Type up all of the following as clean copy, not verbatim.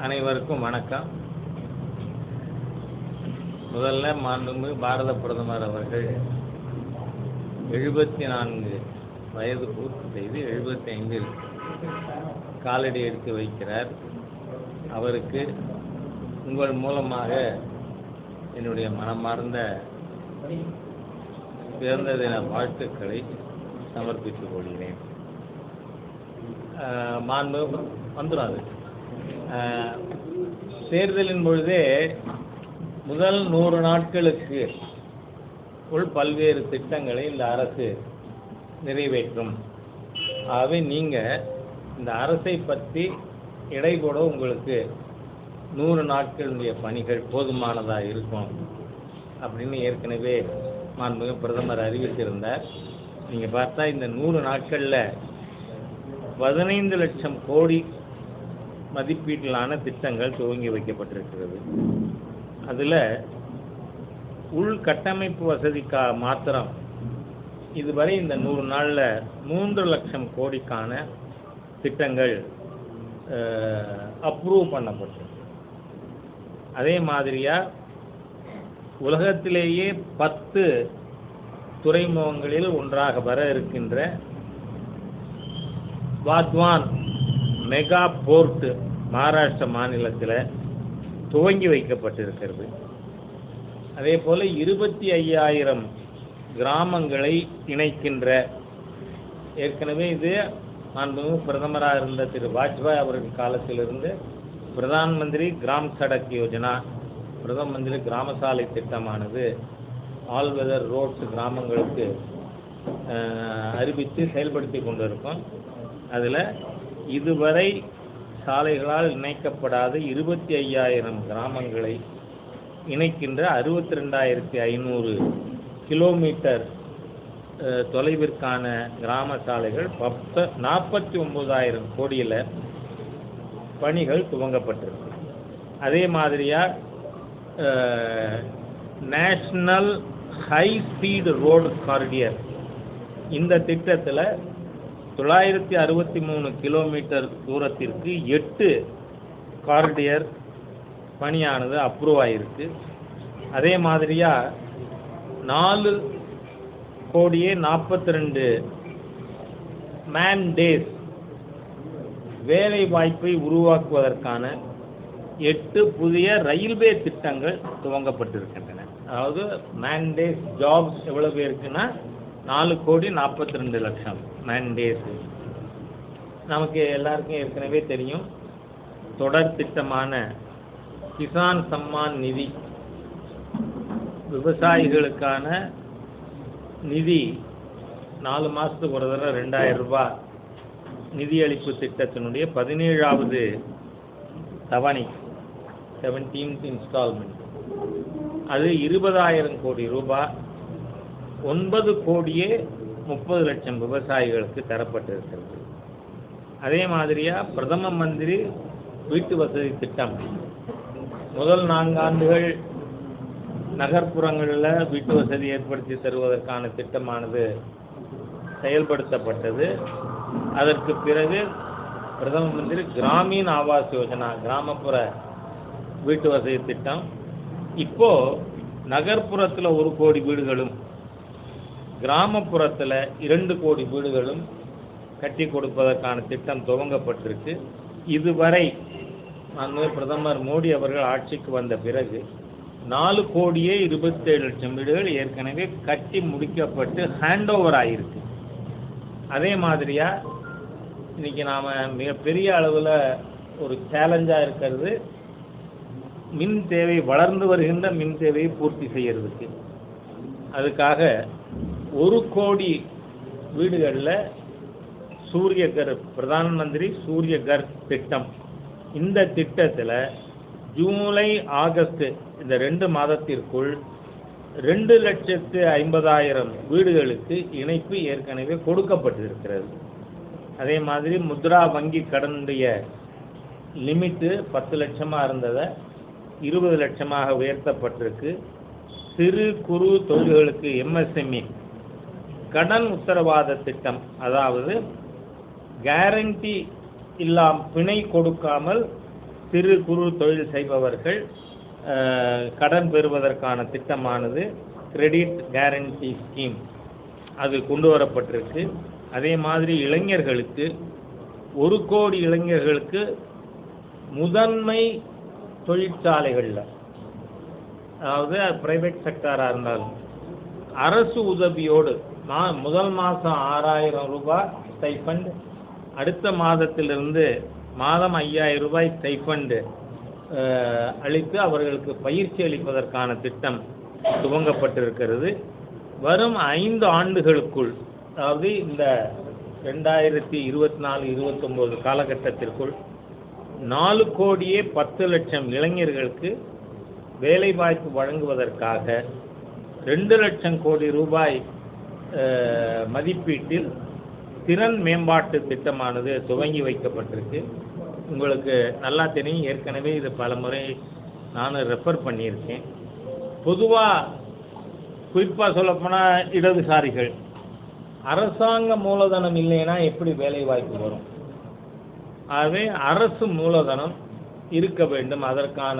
அனைவருக்கும் வணக்கம். முதல்ல மாண்புமிகு பாரத பிரதமர் அவர்கள் 74 வயது பூர்த்தி செய்து 75இல் காலடி எடுத்து வைக்கிறார். அவருக்கு உங்கள் மூலமாக என்னுடைய மனமார்ந்த பிறந்த தின வாழ்த்துக்களை சமர்ப்பித்துக் கொள்கிறேன். மாண்பு வந்துடும். அது தேர்தலின் பொழுதே முதல் 100 நாட்களுக்கு பல்வேறு திட்டங்களை இந்த அரசு நிறைவேற்றும். ஆகவே நீங்கள் இந்த அரசை பற்றி எடை போட உங்களுக்கு 100 நாட்களுடைய பணிகள் போதுமானதாக இருக்கும் அப்படின்னு ஏற்கனவே மாண்புமிகு பிரதமர் அறிவித்திருந்தார். நீங்கள் பார்த்தா இந்த 100 நாட்களில் 15 லட்சம் கோடி மதிப்பீட்டிலான திட்டங்கள் துவங்கி வைக்கப்பட்டிருக்கிறது. அதில் உள்கட்டமைப்பு வசதிக்காக மாத்திரம் இதுவரை இந்த 100 நாளில் 3 லட்சம் கோடிக்கான திட்டங்கள் அப்ரூவ் பண்ணப்பட்டிருக்கு. அதே மாதிரியாக உலகத்திலேயே 10 துறைமுகங்களில் ஒன்றாக வர இருக்கின்ற வாத்வான் மெகா போர்ட் மகாராஷ்டிர மாநிலத்தில் துவங்கி வைக்கப்பட்டிருக்கிறது. அதே போல் 25,000 கிராமங்களை இணைக்கின்ற, ஏற்கனவே இது மாண்புமிகு பிரதமராக இருந்த திரு வாஜ்பாய் அவர்கள் காலத்திலிருந்து பிரதான் மந்திரி கிராம் சடக் யோஜனா, பிரதம மந்திரி கிராம சாலை திட்டமானது ஆல் வெதர் ரோட்ஸ் கிராமங்களுக்கு அறிவித்து செயல்படுத்தி கொண்டிருக்கோம். அதில் இதுவரை சாலைகளால் இணைக்கப்படாத 25,000 கிராமங்களை இணைக்கின்ற 62,500 கிலோமீட்டர் தொலைவிற்கான கிராம சாலைகள் 49,000 கோடியில் பணிகள் துவங்கப்பட்டிருக்கு. அதே மாதிரியாக நேஷ்னல் ஹை ஸ்பீடு ரோடு காரிடியர், இந்த திட்டத்தில் 963 கிலோமீட்டர் தூரத்திற்கு 8 காரிடியர் பணியானது அப்ரூவ் ஆகிருக்கு. அதே மாதிரியாக 4,42 மேன் டேஸ் வேலை வாய்ப்பை உருவாக்குவதற்கான 8 புதிய ரயில்வே திட்டங்கள் துவங்கப்பட்டிருக்கின்றன. அதாவது மேன் டேஸ் ஜாப்ஸ் எவ்வளவு இருக்குன்னா 4,42,00,000 மேன் டேஸ். நமக்கு எல்லாருக்கும் ஏற்கனவே தெரியும், தொடர் திட்டமான கிசான் சம்மான் நிதி, விவசாயிகளுக்கான நிதி 4 மாதத்துக்கு ஒரு தடவை 2,000 ரூபாய் நிதியளிப்பு திட்டத்தினுடைய 17வது தவணை, 17th இன்ஸ்டால்மெண்ட், அது 20,000 கோடி ரூபாய் 9,30 லட்சம் விவசாயிகளுக்கு தரப்பட்டிருக்கிறது. அதே மாதிரியாக பிரதம மந்திரி வீட்டு வசதி திட்டம், முதல் 4 ஆண்டுகள் நகர்ப்புறங்களில் வீட்டு வசதி ஏற்படுத்தி தருவதற்கான திட்டமானது செயல்படுத்தப்பட்டது. அதற்கு பிறகு பிரதம மந்திரி கிராமீண் ஆவாஸ் யோஜனா, கிராமப்புற வீட்டு வசதி திட்டம். இப்போது நகர்ப்புறத்தில் 1 கோடி வீடுகளும் கிராமப்புறத்தில் 2 கோடி வீடுகளும் கட்டி கொடுப்பதற்கான திட்டம் துவங்கப்பட்டிருக்கு. இதுவரை பிரதமர் மோடி அவர்கள் ஆட்சிக்கு வந்த பிறகு 4,27 லட்சம் வீடுகள் ஏற்கனவே கட்டி முடிக்கப்பட்டு ஹேண்ட் ஓவர் ஆகிருக்கு. அதே மாதிரியாக இன்றைக்கி நாம் மிகப்பெரிய அளவில் ஒரு சேலஞ்சாக இருக்கிறது மின் தேவை, வளர்ந்து வருகின்ற மின் தேவையை பூர்த்தி செய்கிறதுக்கு. அதுக்காக 1 கோடி வீடுகளில் சூரியகர், பிரதான் மந்திரி சூரியகர் திட்டம், இந்த திட்டத்தில் ஜூலை ஆகஸ்ட் இந்த 2 மாதத்திற்குள் 2,50,000 வீடுகளுக்கு இணைப்பு ஏற்கனவே கொடுக்கப்பட்டிருக்கிறது. அதே மாதிரி முத்ரா வங்கி கடனுடைய லிமிட்டு 10 லட்சமாக இருந்ததை 20 லட்சமாக உயர்த்தப்பட்டிருக்கு. சிறு குறு தொழில்களுக்கு எம்எஸ்எம்இ கடன் உத்தரவாத திட்டம், அதாவது கேரண்டி பிணை கொடுக்காமல் சிறு குறு தொழில் செய்பவர்கள் கடன் பெறுவதற்கான திட்டமானது கிரெடிட் கேரண்டி ஸ்கீம் அது கொண்டு வரப்பட்டிருக்கு. அதே மாதிரி இளைஞர்களுக்கு 1 கோடி இளைஞர்களுக்கு முதன்மை தொழிற்சாலைகளில், அதாவது பிரைவேட் செக்டாராக இருந்தாலும் அரசு உதவியோடு முதல் மாதம் 6000 ரூபாய் ஸ்டைஃபண்ட், அடுத்த மாதத்திலிருந்து மாதம் 5000 ரூபாய் ஸ்டைஃபண்டு அளித்து அவர்களுக்கு பயிற்சி அளிப்பதற்கான திட்டம் துவங்கப்பட்டிருக்கிறது. வரும் 5 ஆண்டுகளுக்குள், அதாவது இந்த 2024-29 காலகட்டத்திற்குள் 4,10,00,000 இளைஞர்களுக்கு வேலைவாய்ப்பு வழங்குவதற்காக 2,00,000 கோடி ரூபாய் மதிப்பீட்டில் திறன் மேம்பாட்டு திட்டமானது துவங்கி வைக்கப்பட்டிருக்கு. உங்களுக்கு நல்லா தெரியும், ஏற்கனவே இது பல முறை நான் ரெஃபர் பண்ணியிருக்கேன். பொதுவாக குறிப்பாக சொல்லப்போனால் இடதுசாரிகள் அரசாங்க மூலதனம் இல்லைன்னா எப்படி வேலை வாய்ப்பு வரும்? ஆகவே அரசு மூலதனம் இருக்க வேண்டும், அதற்கான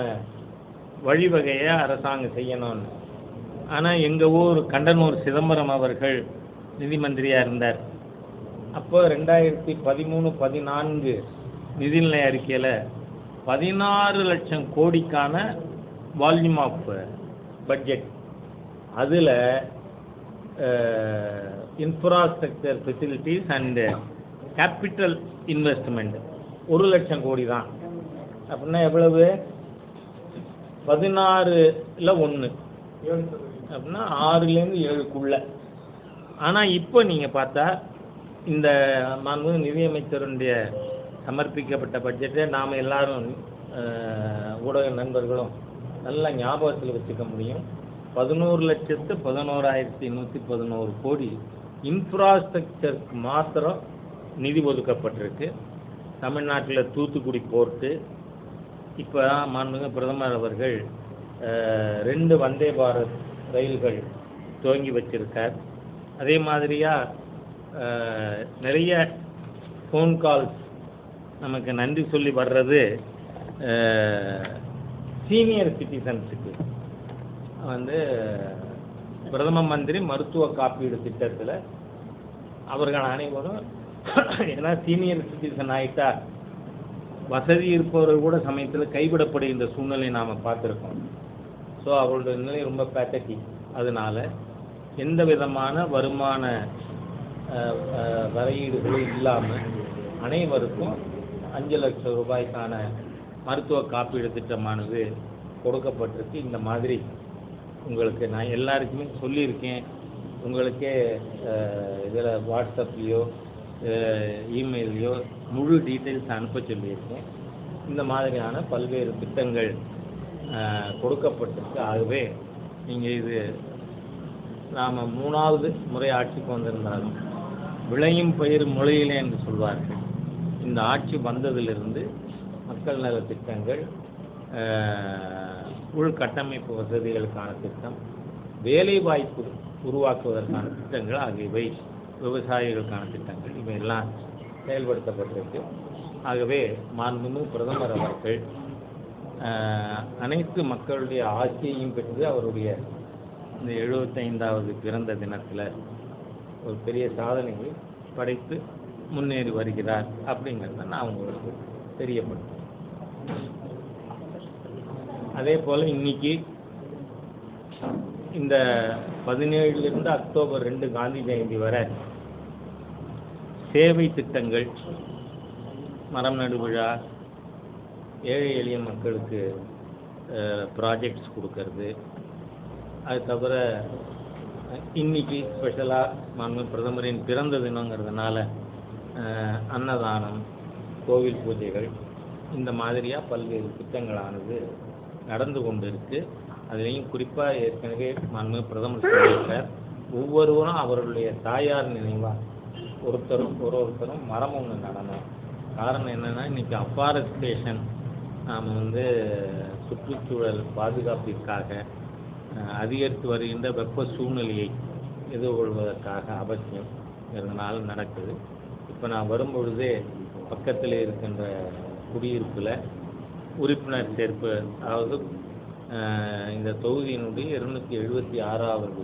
வழிவகையை அரசாங்கம் செய்யணும்னு. ஆனால் எங்கள் ஊர் கண்டனூர் சிதம்பரம் அவர்கள் நிதி மந்திரியாக இருந்தார். அப்போ 2013-14 நிதிநிலை அறிக்கையில் 16 லட்சம் கோடிக்கான வால்யூம் ஆஃப் பட்ஜெட், அதில் infrastructure facilities and capital investment 1 லட்சம் கோடி தான். அப்படின்னா எவ்வளவு? 16ல் 1 அப்படின்னா 6லேருந்து 7க்குள்ள. ஆனால் இப்போ நீங்கள் பார்த்தா இந்த நிதியமைச்சருடைய சமர்ப்பிக்கப்பட்ட பட்ஜெட்டை நாம் எல்லாரும் ஊடக நண்பர்களும் நல்லா ஞாபகத்தில் வச்சுக்க முடியும். 11,11,111 கோடி இன்ஃப்ராஸ்ட்ரக்சருக்கு மாத்திரம் நிதி ஒதுக்கப்பட்டிருக்கு. தமிழ்நாட்டில் தூத்துக்குடி போர்ட்டு, இப்போ மாண்புமிகு பிரதமர் அவர்கள் 2 வந்தே பாரத் ரயில்கள் துவங்கி வச்சிருக்கார். அதே மாதிரியாக நிறைய ஃபோன் கால்ஸ் நமக்கு நன்றி சொல்லி வர்றது சீனியர் சிட்டிசன்ஸுக்கு பிரதம மந்திரி மருத்துவ காப்பீடு திட்டத்தில் அவர்கள் அனைவரும், ஏன்னா சீனியர் சிட்டிசன் ஆகிட்டா வசதி இருப்பவர்கள் கூட சமயத்தில் கைவிடப்படுகின்ற சூழ்நிலை நாம் பார்த்துருக்கோம். ஸோ அவர்களுடைய நிலை ரொம்ப பேத்தட்டிக். அதனால் எந்த விதமான வருமான வரையீடுகளும் இல்லாமல் அனைவருக்கும் 5 லட்சம் ரூபாய்க்கான மருத்துவ காப்பீடு திட்டமானது கொடுக்கப்பட்டிருக்கு. இந்த மாதிரி உங்களுக்கு நான் எல்லாருக்குமே சொல்லியிருக்கேன். உங்களுக்கே இதில் வாட்ஸ்அப்லேயோ இமெயிலையோ முழு டீட்டெயில்ஸ் அனுப்ப சொல்லியிருக்கேன். இந்த மாதிரியான பல்வேறு திட்டங்கள் கொடுக்கப்பட்டிருக்கு. ஆகவே நீங்கள் இது நாம் 3வது முறை ஆட்சிக்கு வந்திருந்தாலும் விளையும் பயிர் முளையிலே என்று சொல்வார்கள். இந்த ஆட்சி வந்ததிலிருந்து மக்கள் நல திட்டங்கள், உள்கட்டமைப்பு வசதிகளுக்கான திட்டம், வேலைவாய்ப்பு உருவாக்குவதற்கான திட்டங்கள் ஆகியவை, விவசாயிகளுக்கான திட்டங்கள் இவையெல்லாம் செயல்படுத்தப்பட்டிருக்கு. ஆகவே மாண்புமிகு பிரதமர் அவர்கள் அனைத்து மக்களுடைய ஆட்சியையும் பெற்று அவருடைய இந்த 75வது பிறந்த தினத்தில் ஒரு பெரிய சாதனையை படைத்து முன்னேறி வருகிறார் அப்படிங்கிறத நான் உங்களுக்கு தெரியப்படுத்துகிறேன். அதே போல் இன்னைக்கு இந்த 17லிருந்து அக்டோபர் 2 காந்தி ஜெயந்தி வரை சேவை திட்டங்கள், மரம் நடு விழா, ஏழை எளிய மக்களுக்கு ப்ராஜெக்ட்ஸ் கொடுக்கறது, அது தவிர இன்னைக்கு ஸ்பெஷலாக மாண்புமிகு பிரதமரின் பிறந்த தினங்கிறதுனால அன்னதானம், கோவில் பூஜைகள், இந்த மாதிரியாக பல்வேறு திட்டங்களானது நடந்து கொண்டு இருக்குது. அதுலேயும் குறிப்பாக ஏற்கனவே மாண்புமிகு பிரதமர் சொல்லியிருக்கார், ஒவ்வொருவரும் அவர்களுடைய தாயார் நினைவாக ஒருத்தரும் மரம் ஒன்று நடணும். காரணம் என்னென்னா, இன்றைக்கி அஃபாரஸ்டேஷன் நாம் சுற்றுச்சூழல் பாதுகாப்பிற்காக அதிகரித்து வருகின்ற வெப்ப சூழ்நிலையை எதிர்கொள்வதற்காக அவசியம் இருந்தனால நடக்குது. இப்போ நான் வரும்பொழுதே பக்கத்தில் இருக்கின்ற குடியிருப்பில் உறுப்பினர் சேர்ப்பு, அதாவது இந்த தொகுதியினுடைய 276வது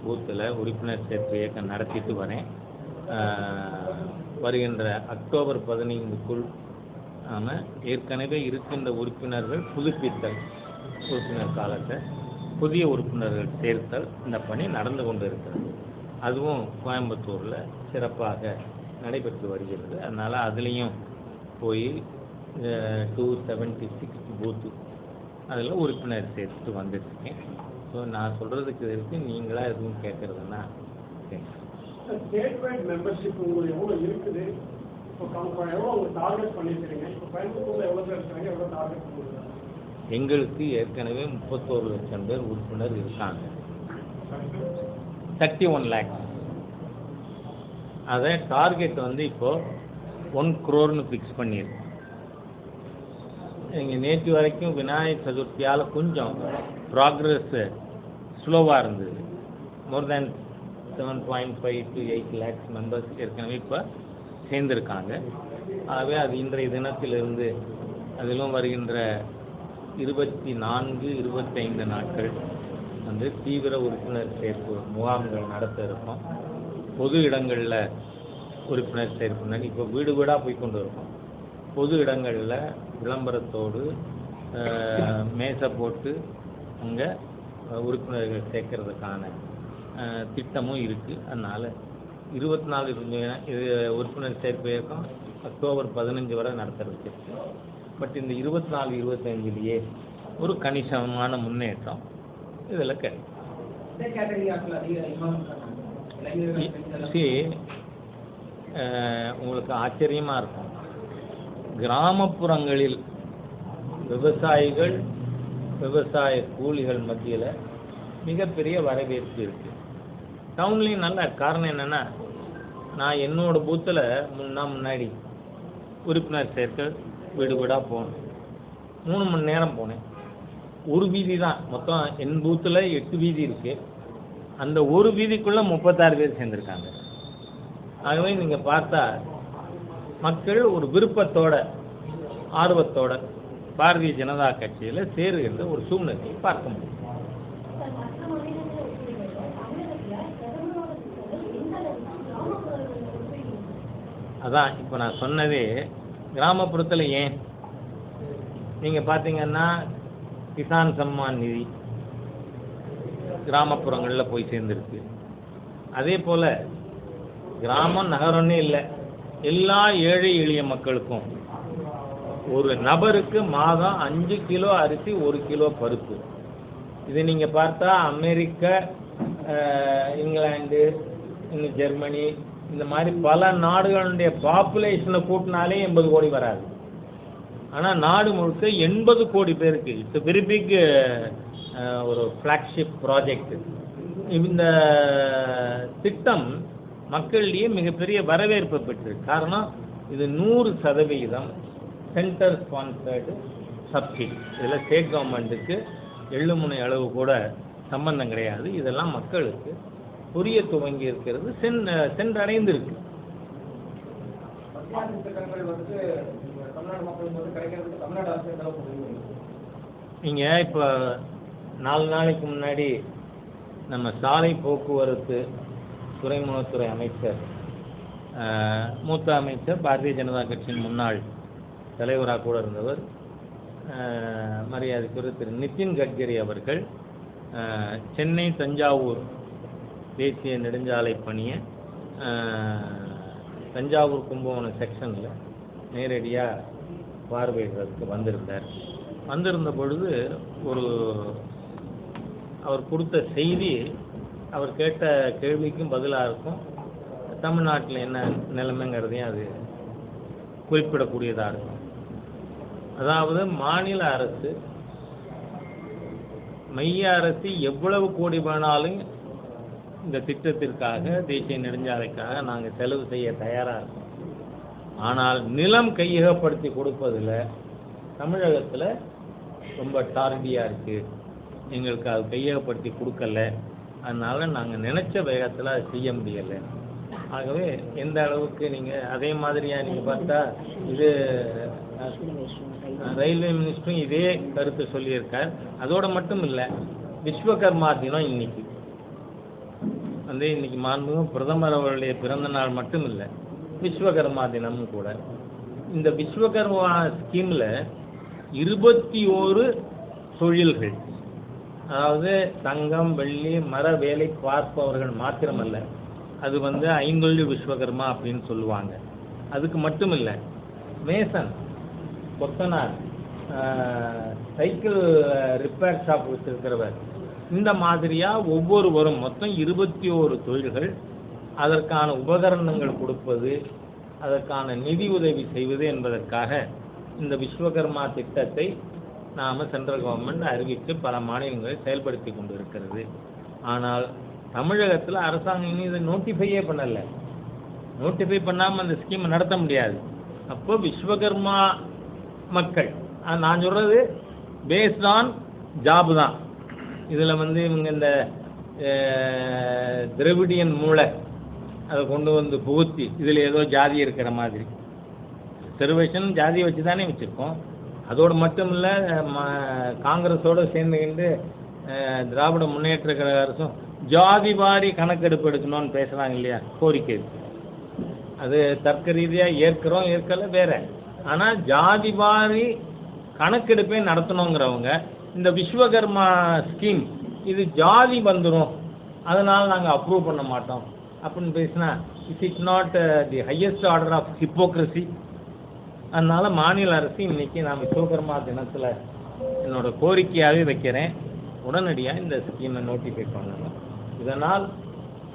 பூத்தில் உறுப்பினர் சேர்ப்பு இயக்கம் நடத்திட்டு வரேன். வருகின்ற அக்டோபர் 15க்குள் ஏற்கனவே இருக்கின்ற உறுப்பினர்கள் புதுப்பித்தல், உறுப்பினர் காலத்தை புதிய உறுப்பினர்கள் சேர்த்தல், இந்த பணி நடந்து கொண்டு இருக்கிறது. அதுவும் கோயம்புத்தூரில் சிறப்பாக நடைபெற்று வருகிறது. அதனால் அதுலேயும் போய் 276 பூத்து அதில் உறுப்பினர் சேர்த்துட்டு வந்துட்டுருக்கேன். ஸோ நான் சொல்கிறதுக்கு இருக்குது, நீங்களாக எதுவும் கேட்குறதுன்னா ஸ்டேட் வைட் மெம்பர்ஷிப் உங்களுக்கு எவ்வளோ இருக்குது? இப்போ எவ்வளோ உங்களுக்கு டார்கெட் பண்ணியிருக்கிறீங்க? இப்போ கோயம்புத்தூரில் எவ்வளோ பேர் இருக்கிறாங்க, எவ்வளோ டார்கெட் பண்ணியிருக்காங்க? எங்களுக்கு ஏற்கனவே 31 லட்சம் பேர் உறுப்பினர் இருக்காங்க. 31 lakhs. அதை டார்கெட் வந்து இப்போது 1 crore ஃபிக்ஸ் பண்ணியிருக்கு. இங்கே நேற்று வரைக்கும் விநாயகர் சதுர்த்தியால் கொஞ்சம் ப்ராக்ரஸ் ஸ்லோவாக இருந்தது. மோர் தேன் 7.5 to 8 lakhs மெம்பர்ஸ் ஏற்கனவே இப்போ சேர்ந்துருக்காங்க. ஆகவே அது இன்றைய தினத்திலிருந்து அதிலும் வருகின்ற 24, 25 நாட்கள் வந்து தீவிர உறுப்பினர் சேர்ப்பு முகாம்கள் நடத்த இருக்கோம். பொது இடங்களில் உறுப்பினர் சேர்ப்பு இப்போ வீடு வீடாக போய் கொண்டு இருக்கோம். பொது இடங்களில் விளம்பரத்தோடு மேசை போட்டு அங்கே உறுப்பினர்கள் சேர்க்கறதுக்கான திட்டமும் இருக்குது. அதனால் 24 உறுப்பினர் சேர்ப்பு இயக்கம் அக்டோபர் 15 வரை நடத்துறதுக்கு இருக்கு. பட் இந்த 24-25லேயே ஒரு கணிசமான முன்னேற்றம் இதில் கிடைக்கும். உங்களுக்கு ஆச்சரியமாக இருக்கும், கிராமப்புறங்களில் விவசாயிகள், விவசாய கூலிகள் மத்தியில் மிகப்பெரிய வரவேற்பு இருக்குது. டவுன்லேயும் நல்ல காரணம் என்னென்னா, நான் என்னோடய பூத்தில் முன்னாடி உறுப்பினர் சேர்க்க வீடு வீடாக போனேன். 3 மணி நேரம் போனேன். ஒரு வீதி தான், மொத்தம் என் பூத்தில் 8 வீதி இருக்குது. அந்த ஒரு வீதிக்குள்ளே 36 பேர் சேர்ந்துருக்காங்க. ஆகவே நீங்கள் பார்த்தா மக்கள் ஒரு விருப்பத்தோட, ஆர்வத்தோட பாரதிய ஜனதா கட்சியில் சேருகின்ற ஒரு சூழ்நிலையை பார்க்க முடியும். அதான் இப்போ நான் சொன்னதே, கிராமப்புறத்தில் ஏன் நீங்கள் பார்த்தீங்கன்னா கிசான் சம்மான் நிதி கிராமப்புறங்களில் போய் சேர்ந்துருக்கு. அதே போல் கிராமம் நகரம்னே இல்லை, எல்லா ஏழை எளிய மக்களுக்கும் ஒரு நபருக்கு மாதம் 5 கிலோ அரிசி, 1 கிலோ பருப்பு. இது நீங்கள் பார்த்தா அமெரிக்கா, இங்கிலாந்து, இன்னும் ஜெர்மனி, இந்த மாதிரி பல நாடுகளுடைய பாப்புலேஷனை கூட்டினாலே 80 கோடி வராது. ஆனால் நாடு முழுக்க 80 கோடி பேருக்கு இட்ஸ் வெரி பிக் ஒரு ஃப்ளாக்ஷிப் ப்ராஜெக்ட். இந்த திட்டம் மக்களிடையே மிகப்பெரிய வரவேற்பை பெற்று. காரணம், இது 100% சென்டர் ஸ்பான்சர்டு சப்சிடி. இதில் ஸ்டேட் கவர்மெண்ட்டுக்கு எள்ளுமுனை அளவு கூட சம்பந்தம் கிடையாது. இதெல்லாம் மக்களுக்கு புரிய துவங்கி இருக்கிறது, சென்றடைந்திருக்கு. நீங்கள் இப்போ 4 நாளைக்கு முன்னாடி நம்ம சாலை போக்குவரத்து துறைமுகத்துறை அமைச்சர், மூத்த அமைச்சர், பாரதிய ஜனதா கட்சியின் முன்னாள் தலைவராக கூட இருந்தவர், மரியாதைக்குரிய திரு நிதின் கட்கரி அவர்கள் சென்னை தஞ்சாவூர் தேசிய நெடுஞ்சாலை பணியை தஞ்சாவூர் கும்பகோணம் செக்ஷனில் நேரடியாக பார்வையிடுறதுக்கு வந்திருந்தார். வந்திருந்த பொழுது அவர் கொடுத்த செய்தி, அவர் கேட்ட கேள்விக்கும் பதிலாக இருக்கும். தமிழ்நாட்டில் என்ன நிலைமைங்கிறதையும் அது குறிப்பிடக்கூடியதாக இருக்கும். அதாவது மாநில அரசு, மைய அரசு எவ்வளவு கோடி வேணாலும் இந்த திட்டத்திற்காக, தேசிய நெடுஞ்சாலைக்காக நாங்கள் செலவு செய்ய தயாராக இருக்கோம். ஆனால் நிலம் கையகப்படுத்தி கொடுப்பதில் தமிழகத்தில் ரொம்ப டார்டியாக இருக்குது. எங்களுக்கு அது கையகப்படுத்தி கொடுக்கல. அதனால் நாங்கள் நினச்ச வேகத்தில் அதை செய்ய முடியலை. ஆகவே எந்த அளவுக்கு நீங்கள் அதே மாதிரியாக நீங்கள் பார்த்தா இது ரயில்வே மினிஸ்டரும் இதே கருத்து சொல்லியிருக்கார். அதோடு மட்டும் இல்லை, விஸ்வகர்மா தினம் இன்னைக்கு இன்னைக்கு மாண்புமிகு பிரதமர் அவருடைய பிறந்த நாள் மட்டும் இல்லை, விஸ்வகர்மா தினமும் கூட. இந்த விஸ்வகர்மா ஸ்கீமில் 21 தொழில்கள், அதாவது தங்கம் வெள்ளி மர வேலை பார்ப்பவர்கள் மாத்திரமல்ல, அது ஐந்தொழில் விஸ்வகர்மா அப்படின்னு சொல்லுவாங்க. அதுக்கு மட்டும் இல்லை, மேசன், கொத்தனார், சைக்கிள் ரிப்பேர் ஷாப் வச்சிருக்கிறவர், இந்த மாதிரியாக ஒவ்வொருவரும் மொத்தம் 21 தொழில்கள். அதற்கான உபகரணங்கள் கொடுப்பது, அதற்கான நிதி உதவி செய்வது என்பதற்காக இந்த விஸ்வகர்மா திட்டத்தை நாம் சென்ட்ரல் கவர்மெண்ட் அறிவித்து பல மாநிலங்களில் செயல்படுத்தி கொண்டு இருக்கிறது. ஆனால் தமிழகத்தில் அரசாங்கம் இன்னும் இதை நோட்டிஃபையே பண்ணலை. நோட்டிஃபை பண்ணாமல் அந்த ஸ்கீமை நடத்த முடியாது. அப்போ விஸ்வகர்மா மக்கள், நான் சொல்கிறது பேஸ்ட் ஆன் ஜாப் தான். இதில் இவங்க இந்த திராவிடியன் மூளை அதை கொண்டு புகுத்தி இதில் ஏதோ ஜாதி இருக்கிற மாதிரி, ரிசர்வேஷன் ஜாதியை வச்சு தானே வச்சுருக்கோம். அதோடு மட்டும் இல்லை, காங்கிரஸோடு சேர்ந்துக்கிட்டு திராவிட முன்னேற்ற கழக அரசும் ஜாதி வாரி கணக்கெடுப்பு எடுக்கணும்னு பேசுகிறாங்க இல்லையா, கோரிக்கை. அது தர்க்க ரீதியாக ஏற்கலை வேற. ஆனால் ஜாதி வாரி கணக்கெடுப்பே நடத்தணுங்கிறவங்க இந்த விஸ்வகர்மா ஸ்கீம் இது ஜாதி வந்துடும், அதனால் நாங்கள் அப்ரூவ் பண்ண மாட்டோம் அப்படின்னு பேசினா, it not the highest order of hypocrisy. அதனால் மாநில அரசு இன்றைக்கி நான் விஸ்வகர்மா தினத்தில் என்னோடய கோரிக்கையாகவே வைக்கிறேன், உடனடியாக இந்த ஸ்கீமை நோட்டிஃபை பண்ணணும். இதனால்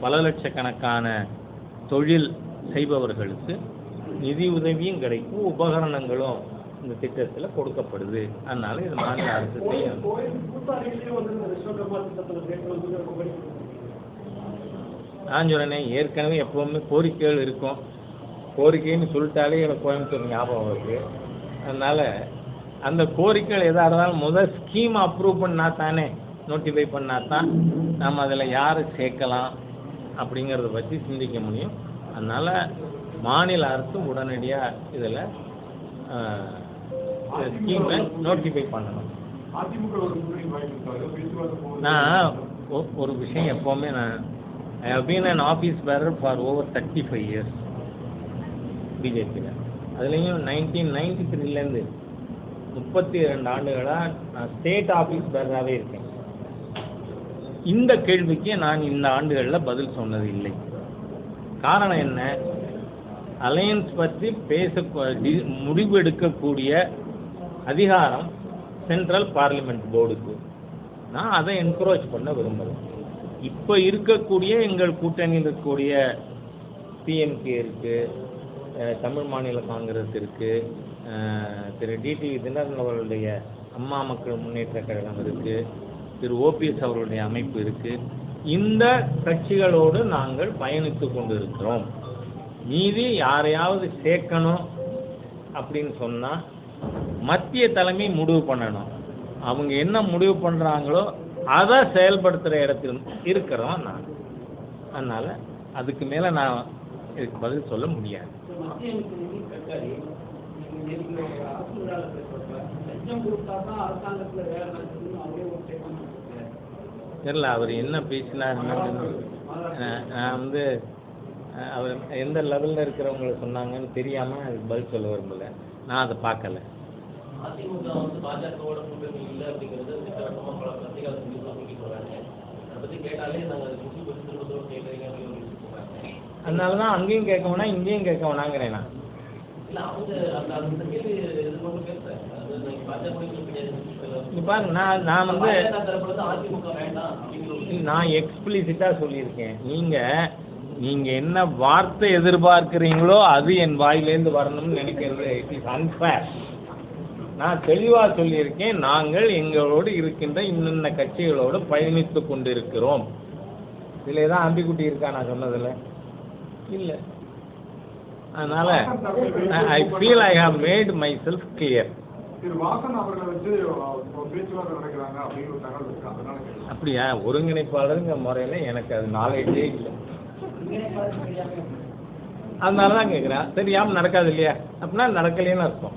பல லட்சக்கணக்கான தொழில் செய்பவர்களுக்கு நிதி உதவியும் கிடைக்கும், உபகரணங்களும் இந்த திட்டத்தில் கொடுக்கப்படுது. அதனால இது மாநில அரசு செய்யணும். நான் சொல்கிறேன், ஏற்கனவே எப்போவுமே கோரிக்கைகள் இருக்கும். கோரிக்கைன்னு சொல்லிட்டாலே எனக்கு கோயம்புத்தூர் ஞாபகம் வருது. அதனால் அந்த கோரிக்கைகள் எதாக இருந்தாலும் முதல் ஸ்கீம் அப்ரூவ் பண்ணால் தானே, நோட்டிஃபை பண்ணால் தான் நம்ம அதில் யார் சேர்க்கலாம் அப்படிங்கிறத பற்றி சிந்திக்க முடியும். அதனால் மாநில அரசு உடனடியாக இதில் ஸ்கீமை நோட்டிஃபை பண்ணணும். நான் ஒரு விஷயம் எப்போவுமே, I have been an office bearer for over 35 years பிஜேபியில். அதுலேயும் 1993லேருந்து 32 ஆண்டுகளாக நான் ஸ்டேட் ஆஃபீஸ் பேரராகவே இருக்கேன். இந்த கேள்விக்கு நான் இந்த ஆண்டுகளில் பதில் சொன்னது இல்லை. காரணம் என்ன? அலையன்ஸ் பற்றி முடிவு எடுக்கக்கூடிய அதிகாரம் சென்ட்ரல் பார்லிமெண்ட் போர்டுக்கு. நான் அதை என்கரேஜ் பண்ண விரும்புகிறேன். இப்போ இருக்கக்கூடிய எங்கள் கூட்டணியில் இருக்கக்கூடிய பிஎம்கே இருக்குது, தமிழ் மாநில காங்கிரஸ் இருக்குது, திரு டிடிவி தினகரன் அவர்களுடைய அம்மா மக்கள் முன்னேற்ற கழகம் இருக்குது, திரு ஓபிஎஸ் அவர்களுடைய அமைப்பு இருக்குது. இந்த கட்சிகளோடு நாங்கள் பயணித்து கொண்டு இருக்கிறோம். மீதி யாரையாவது சேர்க்கணும் அப்படின்னு சொன்னால் மத்திய தலைமை முடிவு பண்ணணும். அவங்க என்ன முடிவு பண்ணுறாங்களோ அதை செயல்படுத்துகிற இடத்தில் இருக்கிறோம் நான். அதனால் அதுக்கு மேலே நான் இதுக்கு பதில் சொல்ல முடியாது. தெரியல அவர் என்ன பேசினார். நான் அவர் எந்த லெவலில் இருக்கிறவங்களை சொன்னாங்கன்னு தெரியாமல் அதுக்கு பதில் சொல்ல விரும்பலை. நான் அதை பார்க்கல. அதனால தான் அங்கேயும் கேட்க வேணாம் இங்கேயும் கேட்க வேணாங்கிறேன் நான். பாருங்க, நான் எக்ஸ்பிளிசிட்டாக சொல்லியிருக்கேன். நீங்கள் என்ன வார்த்தை எதிர்பார்க்குறீங்களோ அது என் வாயிலேருந்து வரணும்னு நினைக்கிறது இட் இஸ் அன்ஃபேர். நான் தெளிவாக சொல்லியிருக்கேன், நாங்கள் எங்களோடு இருக்கின்ற இன்னென்ன கட்சிகளோடு பயணித்து கொண்டு இருக்கிறோம். இதில் தான் அம்பிக்குட்டி இருக்கா நான் சொன்னதில் இல்லை. அதனால் I feel I have made myself clear. அப்படியா? ஒருங்கிணைப்பாளருங்கிற முறையில் எனக்கு அது நாலேஜே இல்லை. அதனால தான் கேட்குறேன். தெரியாமல் நடக்காது இல்லையா? அப்படின்னா நடக்கலைன்னு அர்த்தம்.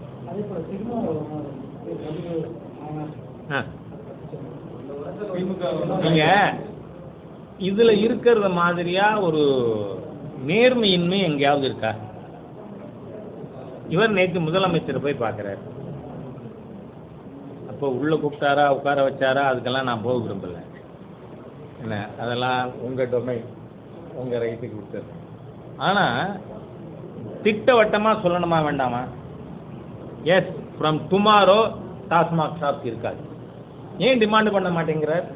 நீங்கள் இதில் இருக்கிறத மாதிரியா ஒரு நேர்மையின்மை எங்கேயாவது இருக்கா? இவர் நேற்று முதலமைச்சரை போய் பார்க்குறாரு. அப்போ உள்ளே கூப்பிட்டாரா, உட்கார வச்சாரா, அதுக்கெல்லாம் நான் போக விரும்பலை. என்ன, அதெல்லாம் உங்கள் டொமைன், உங்கள் ரைட்டுக்கு விட்டுரு. ஆனால் திட்டவட்டமாக சொல்லணுமா வேண்டாமா? Yes, from tomorrow TASMAC shop இருக்காது. ஏன் டிமாண்ட் பண்ண மாட்டேங்கிறார்?